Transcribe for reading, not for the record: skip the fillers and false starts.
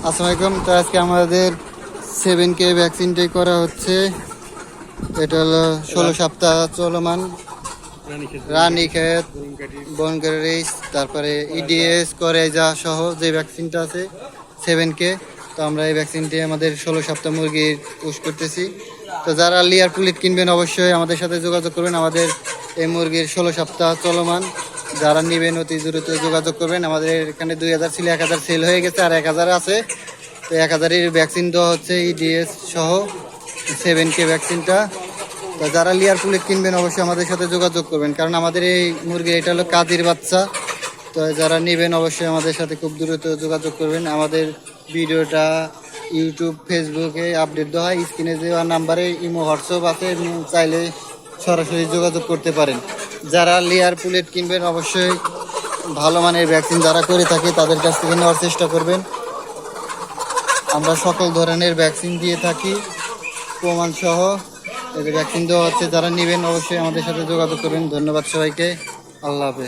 আসসালামু আলাইকুম। তো আজকে আমাদের 7K ভ্যাকসিনটাই করা হচ্ছে। এটা হলো 16 সপ্তাহ চলমান রানীক্ষেত, বনগাড়ি, তারপরে ইডিএস করেজা সহ যে ভ্যাকসিনটা আছে 7K। তো আমরা এই ভ্যাকসিনটি আমাদের 16 সপ্তাহ মুরগির পুশ করতেছি। তো যারা লিয়ার পুলিট কিনবেন অবশ্যই আমাদের সাথে যোগাযোগ করবেন। আমাদের এই মুরগির 16 সপ্তাহ চলমান, যারা নেবেন অতি দ্রুত যোগাযোগ করবেন। আমাদের এখানে 2000 ছিল, 1000 সেল হয়ে গেছে, আর 1000 আছে। তো 1000-এর ভ্যাকসিন দেওয়া হচ্ছে ইডিএস সহ 7K ভ্যাকসিনটা। তো যারা লিয়ার পুলিট কিনবেন অবশ্যই আমাদের সাথে যোগাযোগ করবেন, কারণ আমাদের এই মুরগি এটা হলো কাজের বাচ্চা। তো যারা নেবেন অবশ্যই আমাদের সাথে খুব দ্রুত যোগাযোগ করবেন। আমাদের ভিডিওটা ইউটিউব, ফেসবুকে আপডেট দেওয়া হয়। স্ক্রিনে দেওয়া নাম্বারে ইমো, হোয়াটসঅ্যাপ আছে, চাইলে সরাসরি যোগাযোগ করতে পারেন। যারা লেয়ার পুলেট কিনবেন অবশ্যই ভালো মানের ভ্যাকসিন যারা করে থাকে তাদের কাছ থেকে নেওয়ার চেষ্টা করবেন। আমরা সকল ধরনের ভ্যাকসিন দিয়ে থাকি প্রমাণ সহ। এই যে ভ্যাকসিন দেওয়া হচ্ছে, যারা নেবেন অবশ্যই আমাদের সাথে যোগাযোগ করবেন। ধন্যবাদ সবাইকে। আল্লাহ হাফেজ।